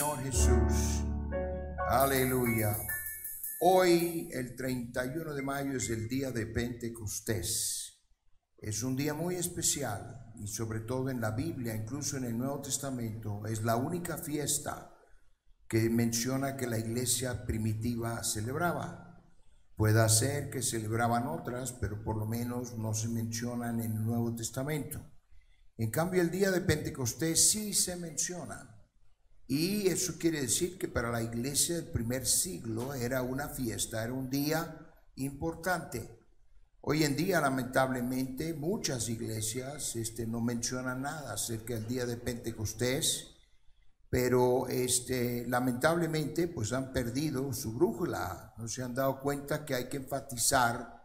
Señor Jesús. Aleluya. Hoy, el 31 de mayo, es el día de Pentecostés. Es un día muy especial y sobre todo en la Biblia, incluso en el Nuevo Testamento, es la única fiesta que menciona que la iglesia primitiva celebraba. Puede ser que celebraban otras, pero por lo menos no se mencionan en el Nuevo Testamento. En cambio, el día de Pentecostés sí se menciona. Y eso quiere decir que para la iglesia del primer siglo era una fiesta, era un día importante. Hoy en día, lamentablemente, muchas iglesias no mencionan nada acerca del día de Pentecostés, pero lamentablemente pues han perdido su brújula, no se han dado cuenta que hay que enfatizar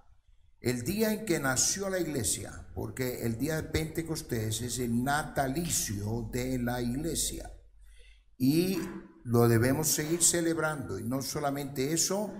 el día en que nació la iglesia, porque el día de Pentecostés es el natalicio de la iglesia y lo debemos seguir celebrando. Y no solamente eso,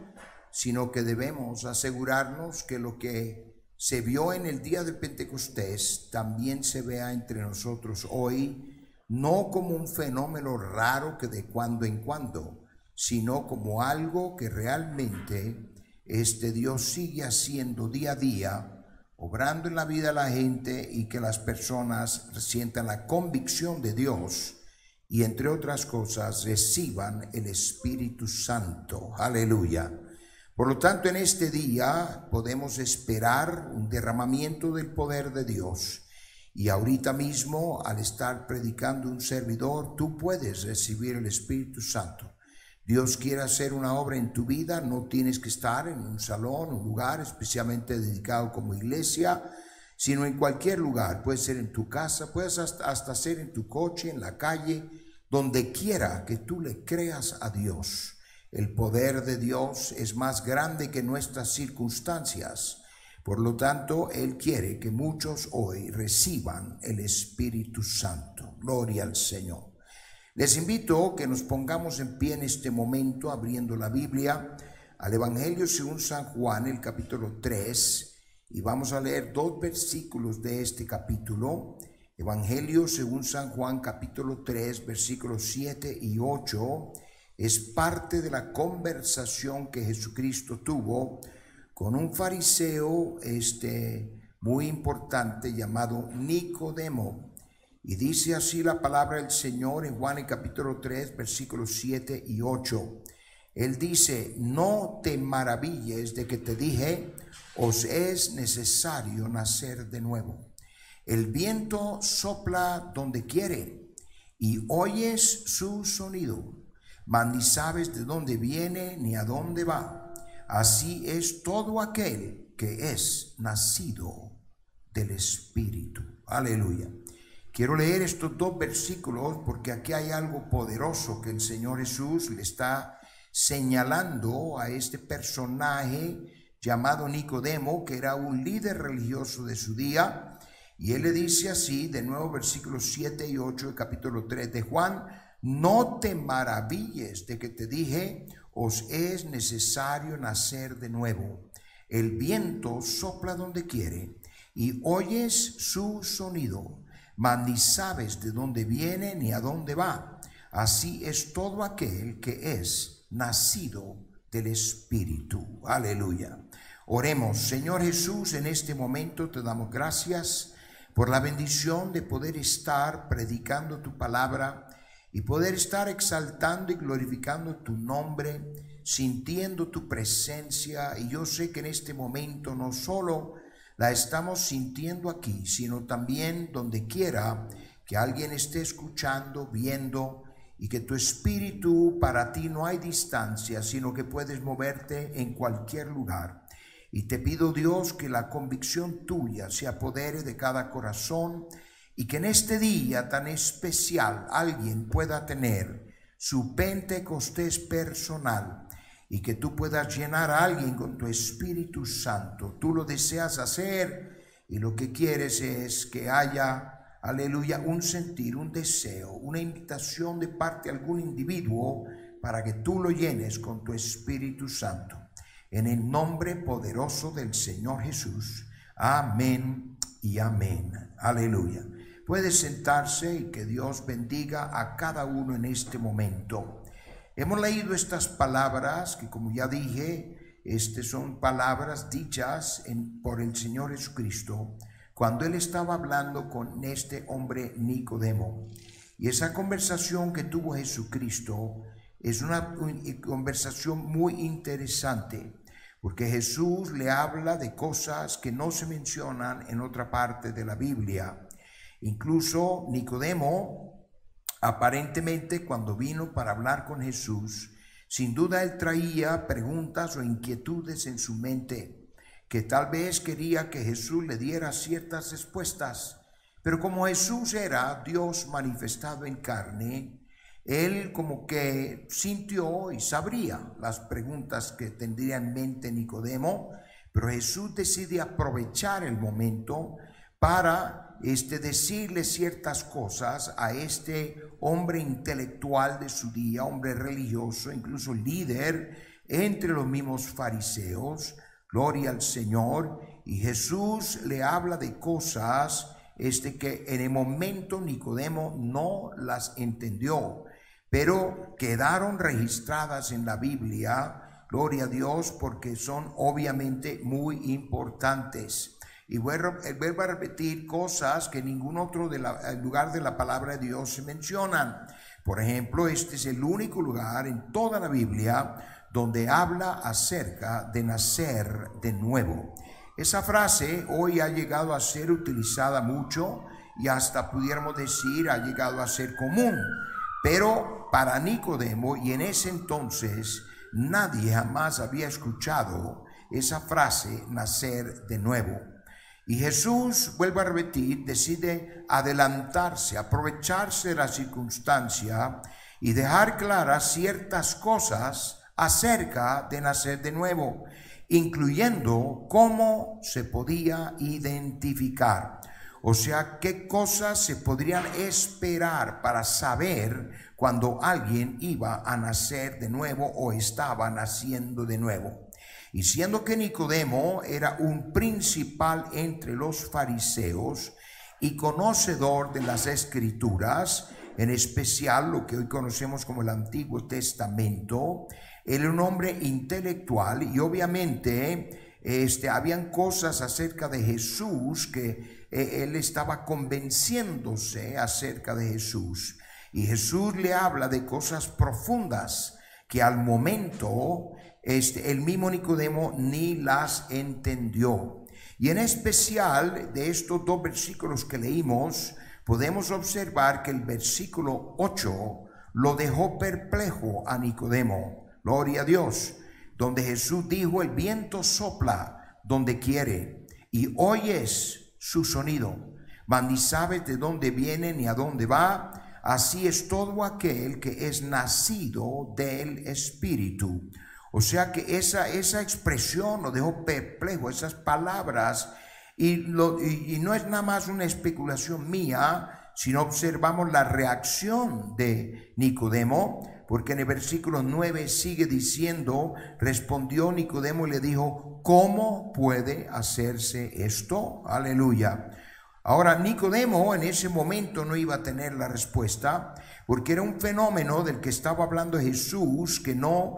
sino que debemos asegurarnos que lo que se vio en el día de Pentecostés también se vea entre nosotros hoy, no como un fenómeno raro que de cuando en cuando, sino como algo que realmente Dios sigue haciendo día a día, obrando en la vida de la gente, y que las personas sientan la convicción de Dios y, entre otras cosas, reciban el Espíritu Santo. Aleluya. Por lo tanto, en este día podemos esperar un derramamiento del poder de Dios. Y ahorita mismo, al estar predicando un servidor, tú puedes recibir el Espíritu Santo. Dios quiere hacer una obra en tu vida. No tienes que estar en un salón, un lugar especialmente dedicado como iglesia, sino en cualquier lugar. Puede ser en tu casa, puedes hasta ser en tu coche, en la calle, donde quiera que tú le creas a Dios. El poder de Dios es más grande que nuestras circunstancias. Por lo tanto, Él quiere que muchos hoy reciban el Espíritu Santo. Gloria al Señor. Les invito a que nos pongamos en pie en este momento, abriendo la Biblia al Evangelio según San Juan, el capítulo 3, y vamos a leer 2 versículos de este capítulo. Evangelio según San Juan, capítulo 3, versículos 7 y 8, es parte de la conversación que Jesucristo tuvo con un fariseo muy importante llamado Nicodemo. Y dice así la palabra del Señor en Juan el capítulo 3, versículos 7 y 8. Él dice: no te maravilles de que te dije, os es necesario nacer de nuevo. El viento sopla donde quiere y oyes su sonido, mas ni sabes de dónde viene ni a dónde va. Así es todo aquel que es nacido del Espíritu. Aleluya. Quiero leer estos 2 versículos porque aquí hay algo poderoso que el Señor Jesús le está señalando a este personaje llamado Nicodemo, que era un líder religioso de su día. Y él le dice así, de nuevo, versículos 7 y 8 del capítulo 3 de Juan: no te maravilles de que te dije, os es necesario nacer de nuevo. El viento sopla donde quiere y oyes su sonido, mas ni sabes de dónde viene ni a dónde va. Así es todo aquel que es nacido del Espíritu. Aleluya. Oremos. Señor Jesús, en este momento te damos gracias por la bendición de poder estar predicando tu palabra y poder estar exaltando y glorificando tu nombre, sintiendo tu presencia. Y yo sé que en este momento no solo la estamos sintiendo aquí, sino también donde quiera que alguien esté escuchando, viendo, y que tu Espíritu, para ti no hay distancia, sino que puedes moverte en cualquier lugar. Y te pido, Dios, que la convicción tuya se apodere de cada corazón, y que en este día tan especial alguien pueda tener su Pentecostés personal, y que tú puedas llenar a alguien con tu Espíritu Santo. Tú lo deseas hacer, y lo que quieres es que haya, aleluya, un sentir, un deseo, una invitación de parte de algún individuo para que tú lo llenes con tu Espíritu Santo. En el nombre poderoso del Señor Jesús. Amén y amén. Aleluya. Puede sentarse y que Dios bendiga a cada uno en este momento. Hemos leído estas palabras que, como ya dije, son palabras dichas por el Señor Jesucristo cuando Él estaba hablando con este hombre Nicodemo. Y esa conversación que tuvo Jesucristo es una conversación muy interesante, porque Jesús le habla de cosas que no se mencionan en otra parte de la Biblia. Incluso Nicodemo, aparentemente, cuando vino para hablar con Jesús, sin duda él traía preguntas o inquietudes en su mente, que tal vez quería que Jesús le diera ciertas respuestas. Pero como Jesús era Dios manifestado en carne, él como que sintió y sabría las preguntas que tendría en mente Nicodemo, pero Jesús decide aprovechar el momento para decirle ciertas cosas a este hombre intelectual de su día, hombre religioso, incluso líder entre los mismos fariseos. Gloria al Señor. Y Jesús le habla de cosas que en el momento Nicodemo no las entendió, pero quedaron registradas en la Biblia, gloria a Dios, porque son obviamente muy importantes. Y vuelvo a repetir cosas que en ningún otro lugar de la palabra de Dios se mencionan. Por ejemplo, este es el único lugar en toda la Biblia donde habla acerca de nacer de nuevo. Esa frase hoy ha llegado a ser utilizada mucho y hasta pudiéramos decir ha llegado a ser común. Pero para Nicodemo, y en ese entonces nadie jamás había escuchado esa frase, nacer de nuevo. Y Jesús, vuelvo a repetir, decide adelantarse, aprovecharse de la circunstancia y dejar claras ciertas cosas acerca de nacer de nuevo, incluyendo cómo se podía identificar. O sea, qué cosas se podrían esperar para saber cuando alguien iba a nacer de nuevo o estaba naciendo de nuevo. Y siendo que Nicodemo era un principal entre los fariseos y conocedor de las Escrituras, en especial lo que hoy conocemos como el Antiguo Testamento, él era un hombre intelectual y obviamente habían cosas acerca de Jesús que él estaba convenciéndose acerca de Jesús. Y Jesús le habla de cosas profundas que al momento el mismo Nicodemo ni las entendió. Y en especial de estos dos versículos que leímos, podemos observar que el versículo 8 lo dejó perplejo a Nicodemo. Gloria a Dios. Donde Jesús dijo: el viento sopla donde quiere y oyes su sonido, mas ni sabes de dónde viene ni a dónde va. Así es todo aquel que es nacido del Espíritu. O sea que esa expresión lo dejó perplejo, esas palabras, y no es nada más una especulación mía, sino observamos la reacción de Nicodemo, porque en el versículo 9 sigue diciendo: respondió Nicodemo y le dijo: ¿cómo puede hacerse esto? Aleluya. Ahora, Nicodemo en ese momento no iba a tener la respuesta, porque era un fenómeno del que estaba hablando Jesús, que no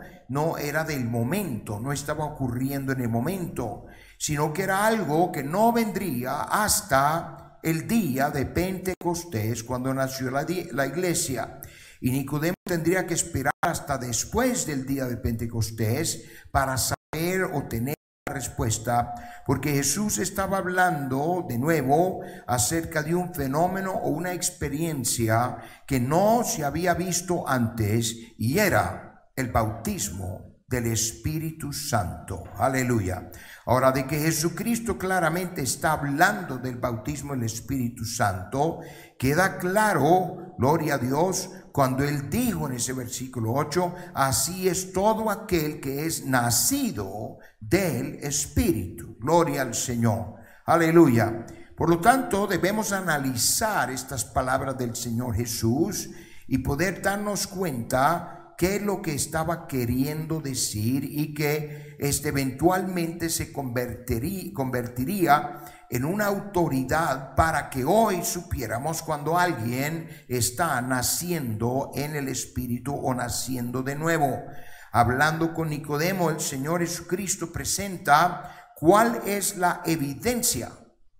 era del momento, no estaba ocurriendo en el momento, sino que era algo que no vendría hasta el día de Pentecostés, cuando nació la iglesia. Y Nicodemo tendría que esperar hasta después del día de Pentecostés para saber o tener la respuesta, porque Jesús estaba hablando de nuevo acerca de un fenómeno o una experiencia que no se había visto antes, y era el bautismo del Espíritu Santo. Aleluya. Ahora, de que Jesucristo claramente está hablando del bautismo del Espíritu Santo, queda claro, gloria a Dios, cuando él dijo en ese versículo 8: así es todo aquel que es nacido del Espíritu. Gloria al Señor. Aleluya. Por lo tanto, debemos analizar estas palabras del Señor Jesús y poder darnos cuenta qué es lo que estaba queriendo decir y que eventualmente se convertiría en una autoridad para que hoy supiéramos cuando alguien está naciendo en el Espíritu o naciendo de nuevo. Hablando con Nicodemo, el Señor Jesucristo presenta cuál es la evidencia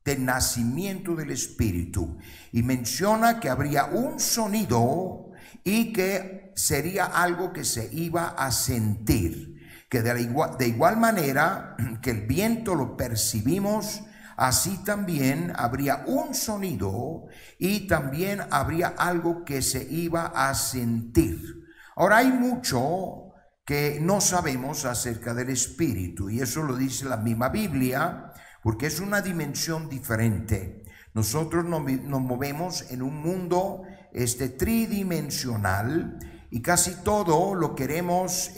del nacimiento del Espíritu y menciona que habría un sonido y que sería algo que se iba a sentir, que de igual manera que el viento lo percibimos, así también habría un sonido y también habría algo que se iba a sentir. Ahora, hay mucho que no sabemos acerca del Espíritu y eso lo dice la misma Biblia, porque es una dimensión diferente. Nosotros nos movemos en un mundo tridimensional y casi todo lo queremos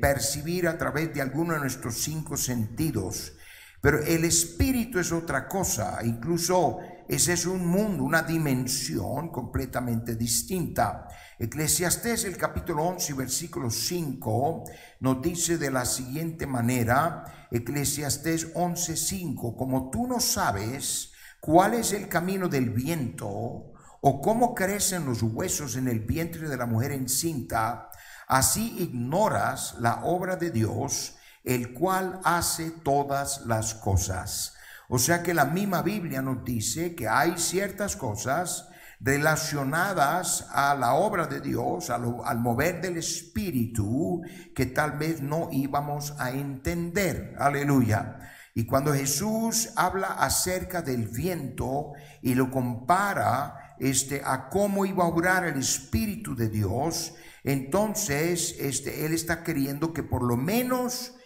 percibir a través de alguno de nuestros 5 sentidos. Pero el Espíritu es otra cosa, incluso ese es un mundo, una dimensión completamente distinta. Eclesiastés, el capítulo 11, versículo 5, nos dice de la siguiente manera, Eclesiastés 11:5, como tú no sabes cuál es el camino del viento, o cómo crecen los huesos en el vientre de la mujer encinta, así ignoras la obra de Dios, el cual hace todas las cosas. O sea que la misma Biblia nos dice que hay ciertas cosas relacionadas a la obra de Dios, al mover del Espíritu, que tal vez no íbamos a entender. Aleluya. Y cuando Jesús habla acerca del viento y lo compara a cómo iba a obrar el Espíritu de Dios, entonces Él está queriendo que por lo menos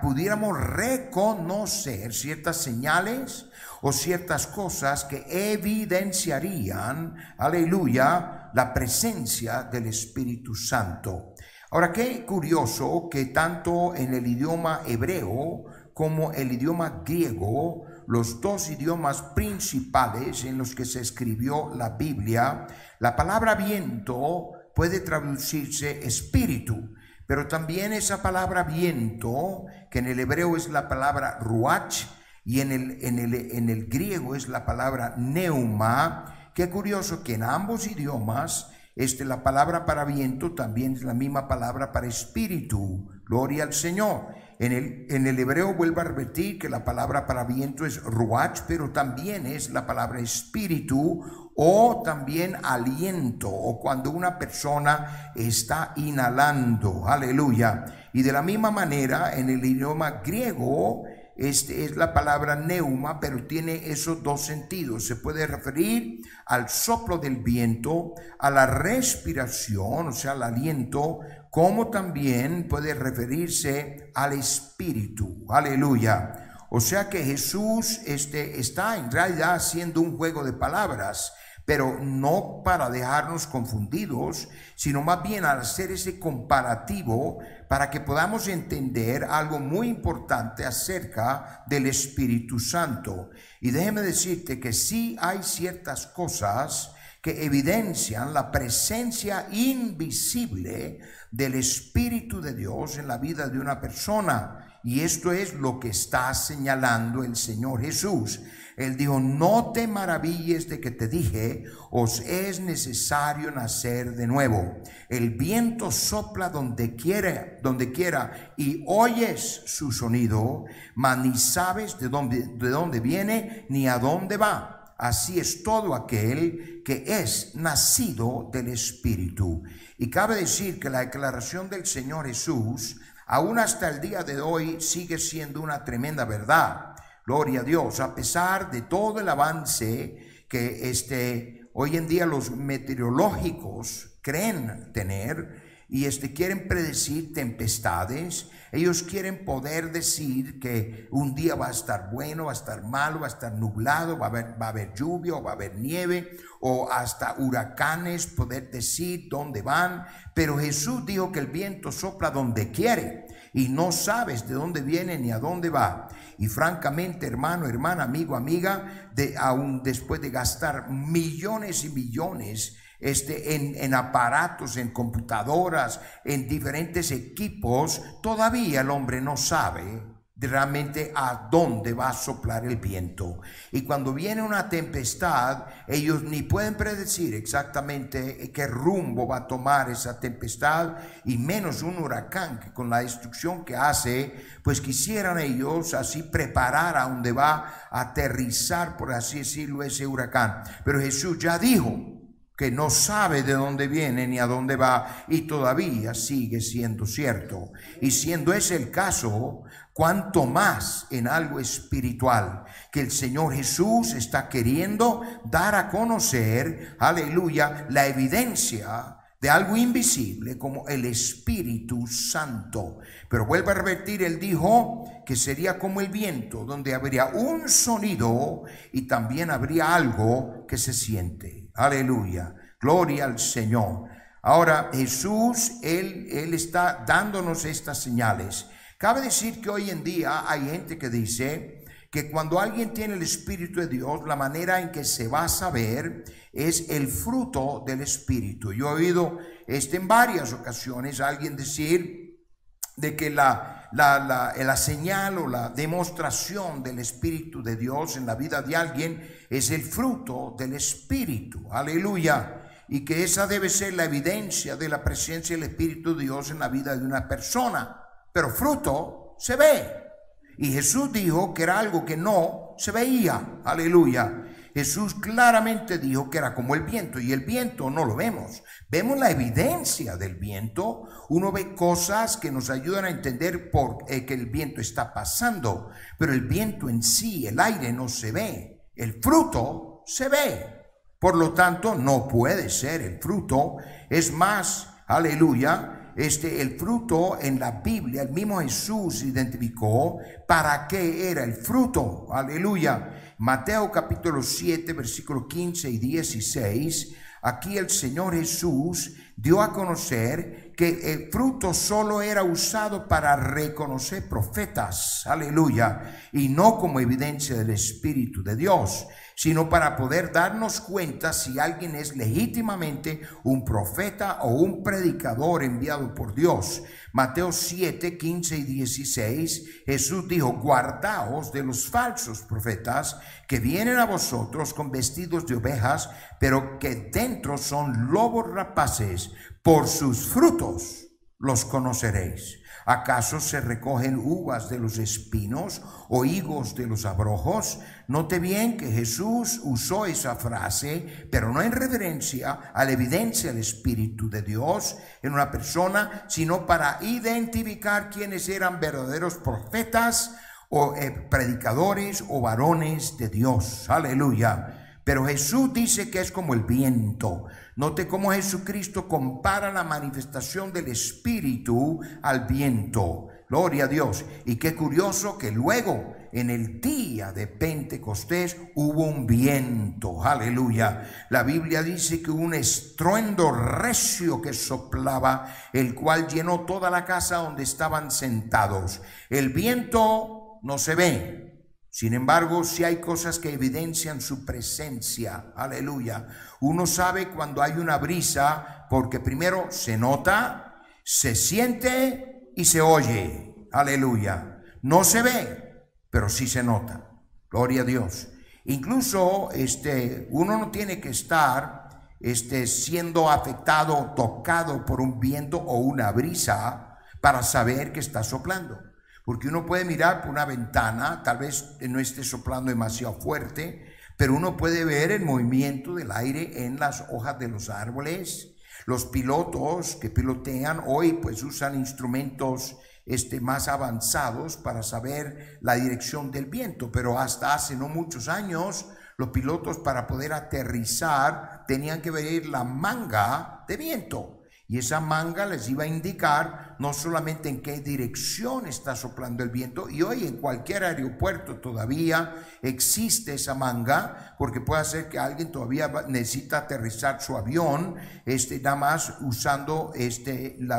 pudiéramos reconocer ciertas señales o ciertas cosas que evidenciarían, aleluya, la presencia del Espíritu Santo. Ahora, qué curioso que tanto en el idioma hebreo como el idioma griego, los dos idiomas principales en los que se escribió la Biblia, la palabra viento puede traducirse espíritu, pero también esa palabra viento, que en el hebreo es la palabra ruach y en el griego es la palabra neuma. Qué curioso que en ambos idiomas la palabra para viento también es la misma palabra para espíritu. Gloria al Señor. En el hebreo vuelvo a repetir que la palabra para viento es ruach, pero también es la palabra espíritu o también aliento, o cuando una persona está inhalando. Aleluya. Y de la misma manera en el idioma griego es la palabra neuma, pero tiene esos dos sentidos. Se puede referir al soplo del viento, a la respiración, o sea, al aliento, como también puede referirse al espíritu. Aleluya. O sea que Jesús está en realidad haciendo un juego de palabras, pero no para dejarnos confundidos, sino más bien al hacer ese comparativo para que podamos entender algo muy importante acerca del Espíritu Santo. Y déjeme decirte que sí hay ciertas cosas que evidencian la presencia invisible del Espíritu de Dios en la vida de una persona. Y esto es lo que está señalando el Señor Jesús. Él dijo: no te maravilles de que te dije, os es necesario nacer de nuevo. El viento sopla donde quiera y oyes su sonido, mas ni sabes de dónde viene ni a dónde va. Así es todo aquel que es nacido del Espíritu. Y cabe decir que la declaración del Señor Jesús, aún hasta el día de hoy, sigue siendo una tremenda verdad. Gloria a Dios, a pesar de todo el avance que hoy en día los meteorológicos creen tener y quieren predecir tempestades. Ellos quieren poder decir que un día va a estar bueno, va a estar malo, va a estar nublado, va a haber lluvia o va a haber nieve o hasta huracanes, poder decir dónde van. Pero Jesús dijo que el viento sopla donde quiere y no sabes de dónde viene ni a dónde va. Y francamente, hermano, hermana, amigo, amiga, aún después de gastar millones y millones en aparatos, en computadoras, en diferentes equipos, todavía el hombre no sabe realmente a dónde va a soplar el viento. Y cuando viene una tempestad, ellos ni pueden predecir exactamente qué rumbo va a tomar esa tempestad, y menos un huracán, que con la destrucción que hace, pues quisieran ellos así preparar a dónde va a aterrizar, por así decirlo, ese huracán. Pero Jesús ya dijo que no sabe de dónde viene ni a dónde va, y todavía sigue siendo cierto. Y siendo ese el caso, cuánto más en algo espiritual, que el Señor Jesús está queriendo dar a conocer, aleluya, la evidencia de algo invisible como el Espíritu Santo. Pero vuelvo a repetir, él dijo que sería como el viento, donde habría un sonido y también habría algo que se siente. Aleluya, gloria al Señor. Ahora Jesús, él está dándonos estas señales. Cabe decir que hoy en día hay gente que dice que cuando alguien tiene el Espíritu de Dios, la manera en que se va a saber es el fruto del Espíritu. Yo he oído en varias ocasiones a alguien decir de que la señal o la demostración del Espíritu de Dios en la vida de alguien es el fruto del Espíritu. Aleluya. Y que esa debe ser la evidencia de la presencia del Espíritu de Dios en la vida de una persona. Pero fruto se ve. Y Jesús dijo que era algo que no se veía. Aleluya. Jesús claramente dijo que era como el viento, y el viento no lo vemos. Vemos la evidencia del viento. Uno ve cosas que nos ayudan a entender por que el viento está pasando, pero el viento en sí, el aire, no se ve. El fruto se ve. Por lo tanto, no puede ser el fruto. Es más, aleluya, el fruto en la Biblia, el mismo Jesús identificó para qué era el fruto. Aleluya. Mateo capítulo 7, versículos 15 y 16. Aquí el Señor Jesús dio a conocer que el fruto solo era usado para reconocer profetas. Aleluya. Y no como evidencia del Espíritu de Dios, sino para poder darnos cuenta si alguien es legítimamente un profeta o un predicador enviado por Dios. Mateo 7, 15 y 16, Jesús dijo: guardaos de los falsos profetas que vienen a vosotros con vestidos de ovejas, pero que dentro son lobos rapaces. Por sus frutos los conoceréis. ¿Acaso se recogen uvas de los espinos o higos de los abrojos? Note bien que Jesús usó esa frase, pero no en referencia a la evidencia del Espíritu de Dios en una persona, sino para identificar quiénes eran verdaderos profetas o predicadores o varones de Dios. Aleluya. Pero Jesús dice que es como el viento. Note cómo Jesucristo compara la manifestación del Espíritu al viento. Gloria a Dios. Y qué curioso que luego en el día de Pentecostés hubo un viento. Aleluya. La Biblia dice que hubo un estruendo recio que soplaba, el cual llenó toda la casa donde estaban sentados. El viento no se ve. Sin embargo, sí hay cosas que evidencian su presencia. Aleluya. Uno sabe cuando hay una brisa porque primero se nota, se siente y se oye. Aleluya. No se ve, pero sí se nota. Gloria a Dios. Incluso uno no tiene que estar siendo afectado, tocado por un viento o una brisa para saber que está soplando. Porque uno puede mirar por una ventana, tal vez no esté soplando demasiado fuerte, pero uno puede ver el movimiento del aire en las hojas de los árboles. Los pilotos que pilotean hoy pues usan instrumentos más avanzados para saber la dirección del viento, pero hasta hace no muchos años los pilotos, para poder aterrizar, tenían que ver la manga de viento. Y esa manga les iba a indicar no solamente en qué dirección está soplando el viento, y hoy en cualquier aeropuerto todavía existe esa manga, porque puede ser que alguien todavía necesita aterrizar su avión, nada más usando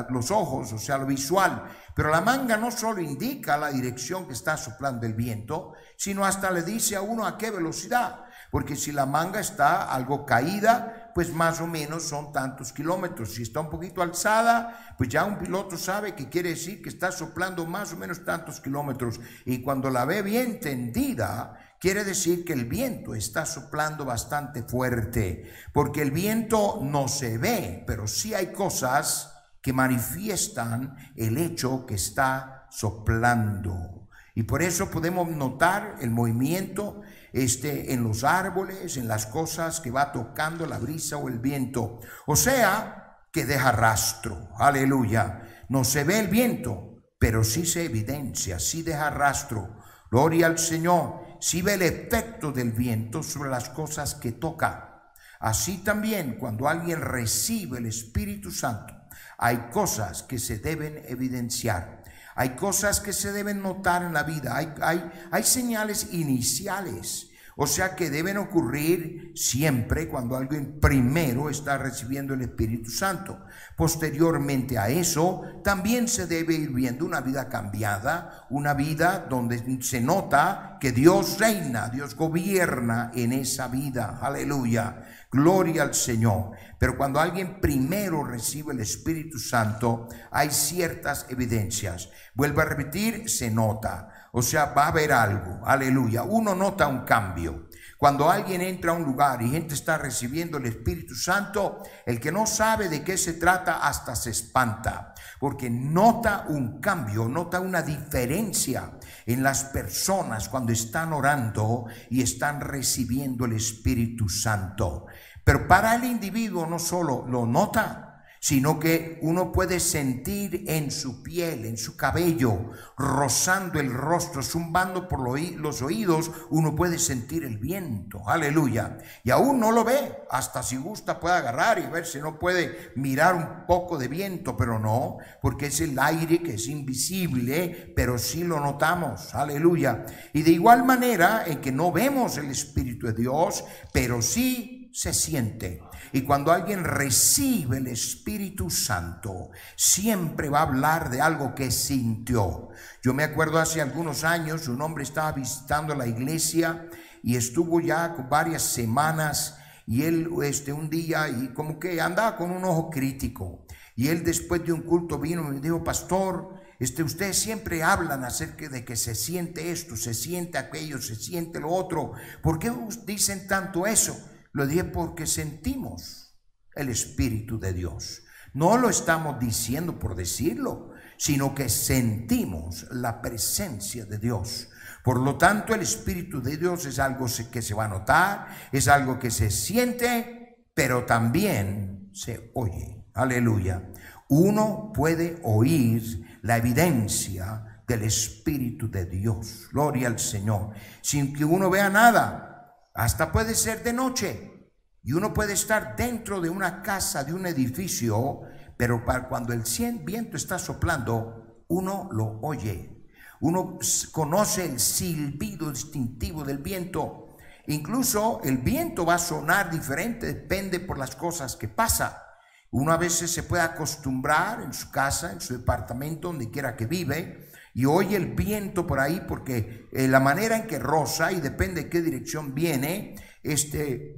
los ojos, o sea, lo visual. Pero la manga no solo indica la dirección que está soplando el viento, sino hasta le dice a uno a qué velocidad. Porque si la manga está algo caída, pues más o menos son tantos kilómetros. Si está un poquito alzada, pues ya un piloto sabe que quiere decir que está soplando más o menos tantos kilómetros. Y cuando la ve bien tendida, quiere decir que el viento está soplando bastante fuerte, porque el viento no se ve, pero sí hay cosas que manifiestan el hecho que está soplando. Y por eso podemos notar el movimiento en los árboles, en las cosas que va tocando la brisa o el viento. O sea, que deja rastro. Aleluya. No se ve el viento, pero sí se evidencia, sí deja rastro. Gloria al Señor. Sí ve el efecto del viento sobre las cosas que toca. Así también, cuando alguien recibe el Espíritu Santo, hay cosas que se deben evidenciar. Hay cosas que se deben notar en la vida. Hay señales iniciales. O sea que deben ocurrir siempre cuando alguien primero está recibiendo el Espíritu Santo. Posteriormente a eso, también se debe ir viendo una vida cambiada, una vida donde se nota que Dios reina, Dios gobierna en esa vida. Aleluya. Gloria al Señor. Pero cuando alguien primero recibe el Espíritu Santo, hay ciertas evidencias. Vuelvo a repetir, se nota. O sea, va a haber algo. Aleluya. Uno nota un cambio. Cuando alguien entra a un lugar y gente está recibiendo el Espíritu Santo, el que no sabe de qué se trata hasta se espanta, porque nota un cambio, nota una diferencia en las personas cuando están orando y están recibiendo el Espíritu Santo. Pero para el individuo no solo lo nota, sino que uno puede sentir en su piel, en su cabello, rozando el rostro, zumbando por los oídos, uno puede sentir el viento. Aleluya. Y aún no lo ve, hasta si gusta puede agarrar y ver si no puede mirar un poco de viento, pero no, porque es el aire que es invisible, pero sí lo notamos. Aleluya. Y de igual manera en que no vemos el Espíritu de Dios, pero sí se siente. Y cuando alguien recibe el Espíritu Santo, siempre va a hablar de algo que sintió. Yo me acuerdo hace algunos años, un hombre estaba visitando la iglesia y estuvo ya con varias semanas, y él un día y como que andaba con un ojo crítico, y él después de un culto vino y me dijo: pastor, ustedes siempre hablan acerca de que se siente esto, se siente aquello, se siente lo otro. ¿Por qué dicen tanto eso? Lo dije: porque sentimos el Espíritu de Dios. No lo estamos diciendo por decirlo, sino que sentimos la presencia de Dios. Por lo tanto, el Espíritu de Dios es algo que se va a notar, es algo que se siente, pero también se oye. Aleluya. Uno puede oír la evidencia del Espíritu de Dios. Gloria al Señor. Sin que uno vea nada. Hasta puede ser de noche y uno puede estar dentro de una casa, de un edificio, pero cuando el viento está soplando, uno lo oye. Uno conoce el silbido distintivo del viento. Incluso el viento va a sonar diferente, depende por las cosas que pasa. Uno a veces se puede acostumbrar en su casa, en su departamento, donde quiera que vive, y oye el viento por ahí, porque la manera en que roza, y depende de qué dirección viene,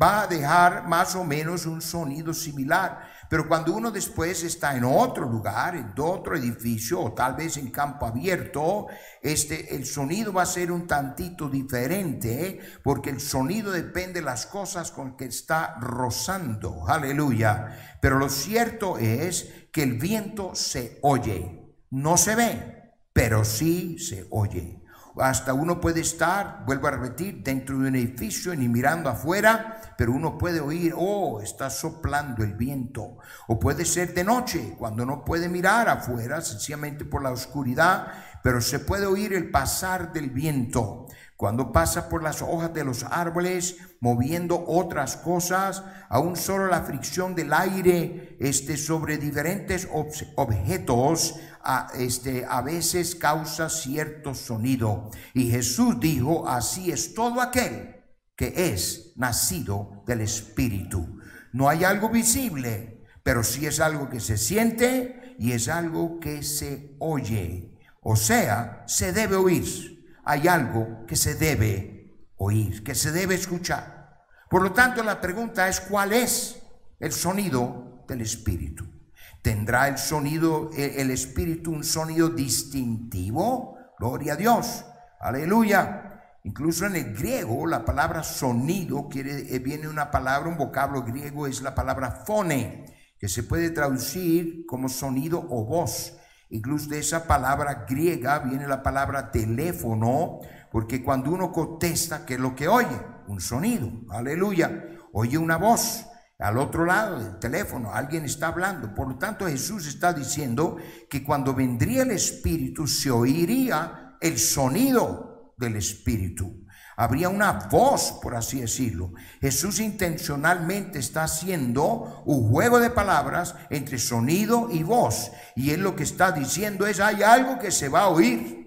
va a dejar más o menos un sonido similar. Pero cuando uno después está en otro lugar, en otro edificio, o tal vez en campo abierto, el sonido va a ser un tantito diferente, porque el sonido depende de las cosas con que está rozando. Aleluya. Pero lo cierto es que el viento se oye, no se ve, pero sí se oye. Hasta uno puede estar, vuelvo a repetir, dentro de un edificio ni mirando afuera, pero uno puede oír: oh, está soplando el viento. O puede ser de noche, cuando no puede mirar afuera, sencillamente por la oscuridad, pero se puede oír el pasar del viento. Cuando pasa por las hojas de los árboles, moviendo otras cosas, aún solo la fricción del aire sobre diferentes objetos, a veces causa cierto sonido. Y Jesús dijo: así es todo aquel que es nacido del Espíritu. No hay algo visible, pero sí es algo que se siente y es algo que se oye. O sea, se debe oír. Hay algo que se debe oír, que se debe escuchar. Por lo tanto, la pregunta es: ¿cuál es el sonido del Espíritu. ¿Tendrá el sonido, el Espíritu, un sonido distintivo? Gloria a Dios, aleluya. Incluso en el griego la palabra sonido viene una palabra, un vocablo griego, es la palabra phone, que se puede traducir como sonido o voz. Incluso de esa palabra griega viene la palabra teléfono, porque cuando uno contesta, ¿qué es lo que oye? Un sonido, aleluya, oye una voz. Al otro lado del teléfono alguien está hablando. Por lo tanto, Jesús está diciendo que cuando vendría el Espíritu se oiría el sonido del Espíritu. Habría una voz, por así decirlo. Jesús intencionalmente está haciendo un juego de palabras entre sonido y voz. Y él lo que está diciendo es, hay algo que se va a oír.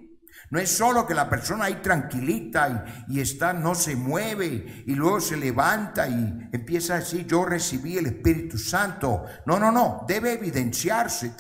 No es solo que la persona ahí tranquilita y está, no se mueve y luego se levanta y empieza a decir, yo recibí el Espíritu Santo. No, debe evidenciarse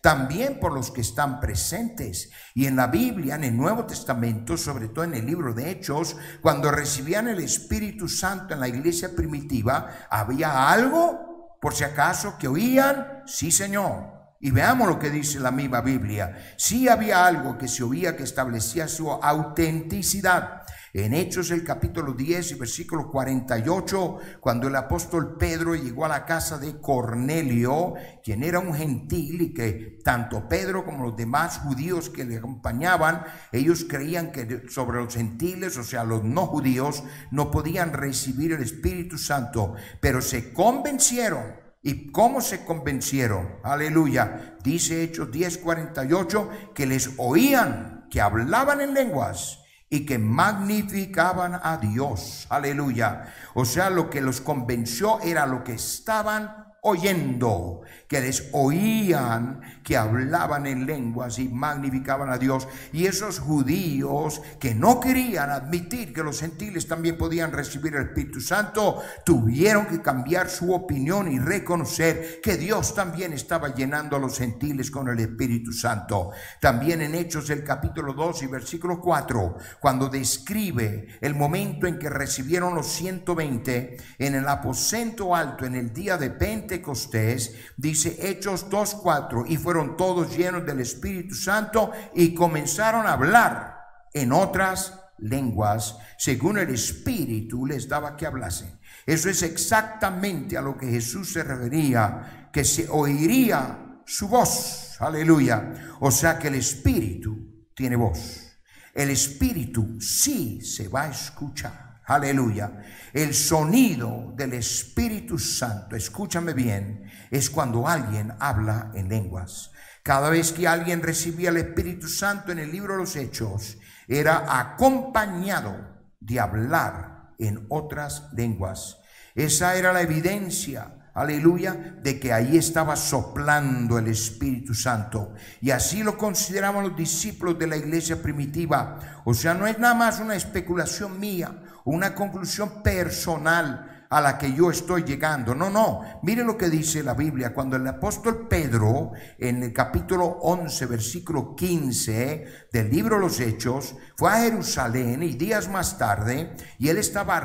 también por los que están presentes. Y en la Biblia, en el Nuevo Testamento, sobre todo en el libro de Hechos, cuando recibían el Espíritu Santo en la iglesia primitiva, ¿había algo, por si acaso, que oían? Sí, Señor. Y veamos lo que dice la misma Biblia. Sí había algo que se oía que establecía su autenticidad. En Hechos el capítulo 10 y versículo 48, cuando el apóstol Pedro llegó a la casa de Cornelio, quien era un gentil, y que tanto Pedro como los demás judíos que le acompañaban, ellos creían que sobre los gentiles, o sea los no judíos, no podían recibir el Espíritu Santo, pero se convencieron. ¿Y cómo se convencieron? Aleluya. Dice Hechos 10:48 que les oían que hablaban en lenguas y que magnificaban a Dios. Aleluya. O sea, lo que los convenció era lo que estaban oyendo, que les oían que hablaban en lenguas y magnificaban a Dios. Y esos judíos que no querían admitir que los gentiles también podían recibir el Espíritu Santo, tuvieron que cambiar su opinión y reconocer que Dios también estaba llenando a los gentiles con el Espíritu Santo. También en Hechos el capítulo 2 y versículo 4, cuando describe el momento en que recibieron los 120 en el aposento alto en el día de Pentecostés, dice Hechos 2:4, y fueron todos llenos del Espíritu Santo y comenzaron a hablar en otras lenguas según el Espíritu les daba que hablasen. Eso es exactamente a lo que Jesús se refería, que se oiría su voz. Aleluya. O sea que el Espíritu tiene voz. El Espíritu sí se va a escuchar. Aleluya. El sonido del Espíritu Santo, escúchame bien, es cuando alguien habla en lenguas. Cada vez que alguien recibía el Espíritu Santo en el libro de los Hechos, era acompañado de hablar en otras lenguas. Esa era la evidencia, aleluya, de que ahí estaba soplando el Espíritu Santo. Y así lo consideraban los discípulos de la iglesia primitiva. O sea, no es nada más una especulación mía, una conclusión personal a la que yo estoy llegando. No, mire lo que dice la Biblia. Cuando el apóstol Pedro, en el capítulo 11, versículo 15 del libro de los Hechos, fue a Jerusalén y días más tarde, y él estaba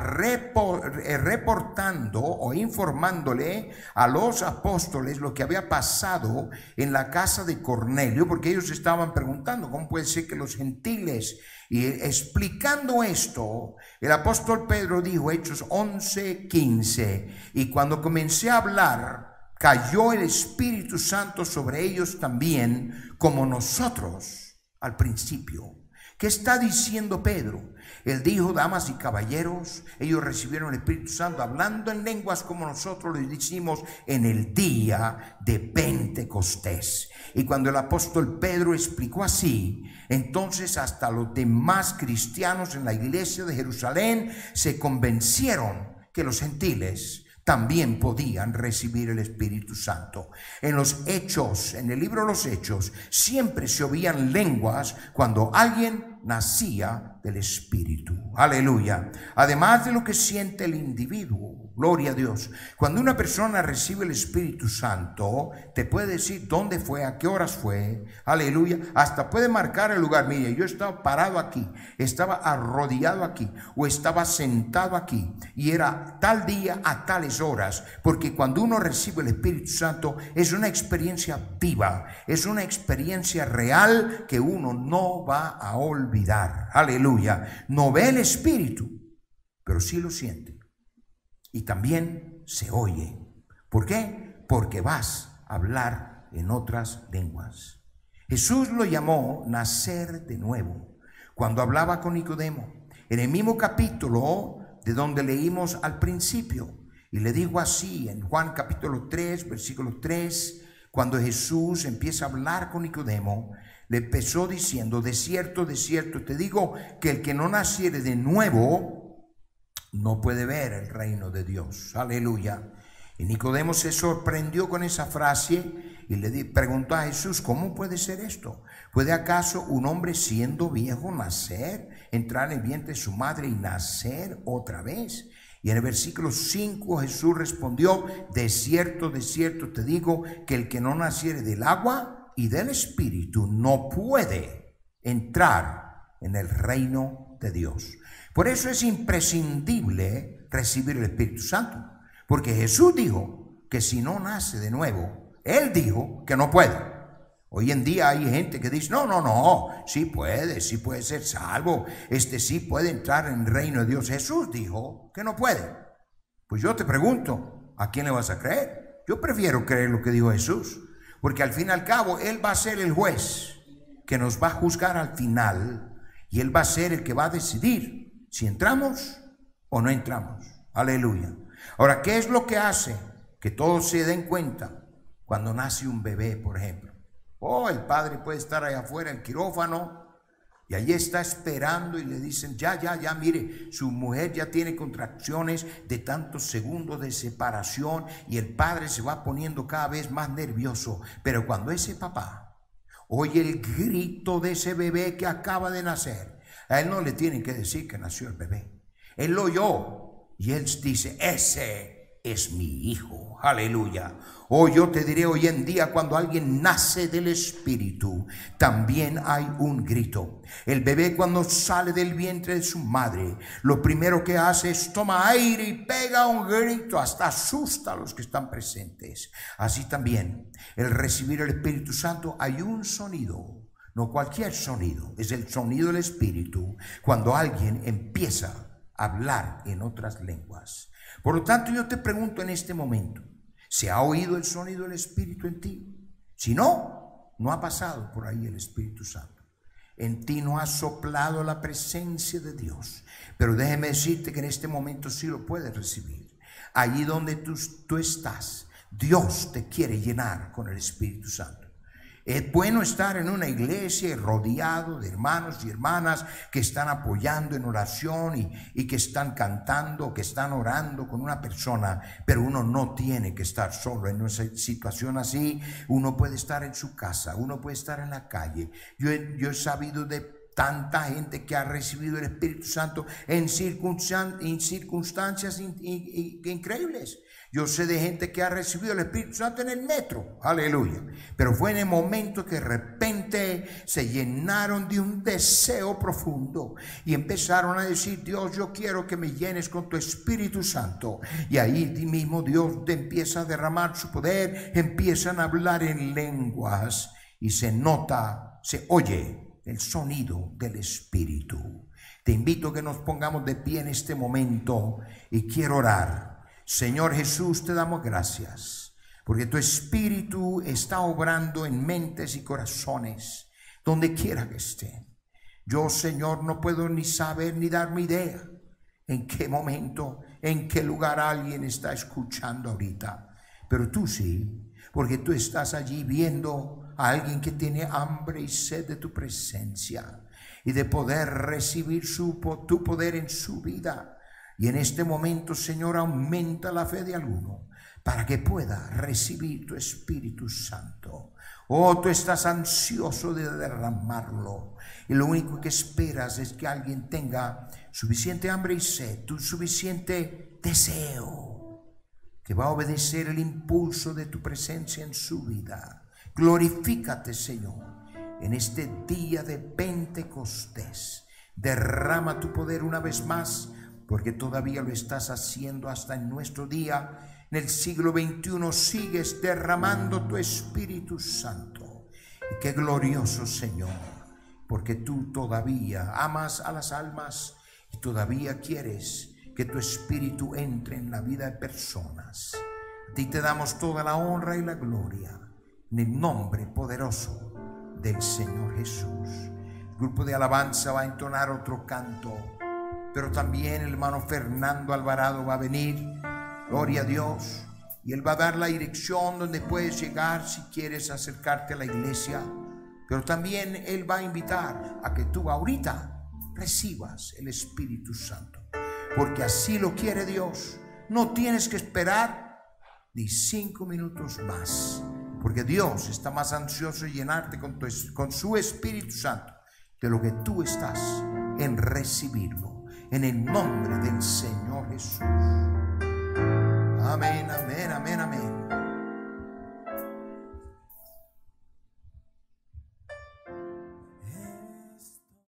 reportando o informándole a los apóstoles lo que había pasado en la casa de Cornelio, porque ellos estaban preguntando, ¿cómo puede ser que los gentiles? Y explicando esto, el apóstol Pedro dijo, Hechos 11:15, y cuando comencé a hablar, cayó el Espíritu Santo sobre ellos también, como nosotros al principio. ¿Qué está diciendo Pedro? Él dijo, damas y caballeros, ellos recibieron el Espíritu Santo hablando en lenguas como nosotros les decimos en el día de Pentecostés. Y cuando el apóstol Pedro explicó así, entonces hasta los demás cristianos en la iglesia de Jerusalén se convencieron que los gentiles también podían recibir el Espíritu Santo. En los Hechos, en el libro de los Hechos, siempre se oían lenguas cuando alguien nacía del Espíritu. Aleluya. Además de lo que siente el individuo, Gloria a Dios. Cuando una persona recibe el Espíritu Santo, te puede decir dónde fue, a qué horas fue, aleluya, hasta puede marcar el lugar. Mire, yo estaba parado aquí, estaba arrodillado aquí, o estaba sentado aquí, y era tal día a tales horas, porque cuando uno recibe el Espíritu Santo es una experiencia viva, es una experiencia real que uno no va a olvidar, aleluya. No ve el Espíritu, pero sí lo siente. Y también se oye. ¿Por qué? Porque vas a hablar en otras lenguas. Jesús lo llamó nacer de nuevo cuando hablaba con Nicodemo, en el mismo capítulo de donde leímos al principio. Y le dijo así en Juan capítulo 3, versículo 3, cuando Jesús empieza a hablar con Nicodemo, le empezó diciendo: de cierto te digo que el que no naciere de nuevo no puede ver el reino de Dios. Aleluya. Y Nicodemo se sorprendió con esa frase y le preguntó a Jesús: ¿cómo puede ser esto? ¿Puede acaso un hombre siendo viejo nacer, entrar en el vientre de su madre y nacer otra vez? Y en el versículo 5 Jesús respondió: de cierto te digo que el que no naciere del agua y del Espíritu no puede entrar en el reino de Dios. Por eso es imprescindible recibir el Espíritu Santo, porque Jesús dijo que si no nace de nuevo, Él dijo que no puede. Hoy en día hay gente que dice: no, sí puede ser salvo, sí puede entrar en el reino de Dios. Jesús dijo que no puede. Pues yo te pregunto, ¿a quién le vas a creer? Yo prefiero creer lo que dijo Jesús, porque al fin y al cabo Él va a ser el juez que nos va a juzgar al final, y Él va a ser el que va a decidir si entramos o no entramos. Aleluya. Ahora, ¿qué es lo que hace que todos se den cuenta cuando nace un bebé, por ejemplo? El padre puede estar allá afuera en quirófano y allí está esperando y le dicen: ya, mire, su mujer ya tiene contracciones de tantos segundos de separación, y el padre se va poniendo cada vez más nervioso. Pero cuando ese papá oye el grito de ese bebé que acaba de nacer, a él no le tienen que decir que nació el bebé. Él lo oyó y él dice: ese es mi hijo. Aleluya. Yo te diré, hoy en día, cuando alguien nace del Espíritu, también hay un grito. El bebé, cuando sale del vientre de su madre, lo primero que hace es toma aire y pega un grito, hasta asusta a los que están presentes. Así también, el recibir el Espíritu Santo, hay un sonido. No cualquier sonido, es el sonido del Espíritu, cuando alguien empieza a hablar en otras lenguas. Por lo tanto, yo te pregunto en este momento: ¿se ha oído el sonido del Espíritu en ti? Si no, no ha pasado por ahí el Espíritu Santo. En ti no ha soplado la presencia de Dios. Pero déjeme decirte que en este momento sí lo puedes recibir. Allí donde tú estás, Dios te quiere llenar con el Espíritu Santo. Es bueno estar en una iglesia rodeado de hermanos y hermanas que están apoyando en oración y que están cantando, que están orando con una persona, pero uno no tiene que estar solo en una situación así. Uno puede estar en su casa, uno puede estar en la calle. Yo he sabido de tanta gente que ha recibido el Espíritu Santo en circunstancias increíbles. Yo sé de gente que ha recibido el Espíritu Santo en el metro, aleluya, pero fue en el momento que de repente se llenaron de un deseo profundo y empezaron a decir: Dios, yo quiero que me llenes con tu Espíritu Santo. Y ahí mismo Dios te empieza a derramar su poder, empiezan a hablar en lenguas y se nota, se oye el sonido del Espíritu. Te invito a que nos pongamos de pie en este momento y quiero orar. Señor Jesús, te damos gracias porque tu Espíritu está obrando en mentes y corazones donde quiera que estén. Yo, Señor, no puedo ni saber ni darme idea en qué momento, en qué lugar alguien está escuchando ahorita, pero tú sí, porque tú estás allí viendo a alguien que tiene hambre y sed de tu presencia y de poder recibir tu poder en su vida. Y en este momento, Señor, aumenta la fe de alguno para que pueda recibir tu Espíritu Santo. Tú estás ansioso de derramarlo y lo único que esperas es que alguien tenga suficiente hambre y sed, suficiente deseo que va a obedecer el impulso de tu presencia en su vida. Glorifícate, Señor, en este día de Pentecostés. Derrama tu poder una vez más, porque todavía lo estás haciendo hasta en nuestro día. En el siglo XXI sigues derramando tu Espíritu Santo. Y qué glorioso, Señor, porque tú todavía amas a las almas y todavía quieres que tu Espíritu entre en la vida de personas. A ti te damos toda la honra y la gloria, en el nombre poderoso del Señor Jesús. El grupo de alabanza va a entonar otro canto, pero también el hermano Fernando Alvarado va a venir, gloria a Dios, y él va a dar la dirección donde puedes llegar si quieres acercarte a la iglesia, pero también él va a invitar a que tú ahorita recibas el Espíritu Santo, porque así lo quiere Dios. No tienes que esperar ni 5 minutos más, porque Dios está más ansioso de llenarte con su Espíritu Santo de lo que tú estás en recibirlo, en el nombre del Señor Jesús. Amén, amén, amén, amén.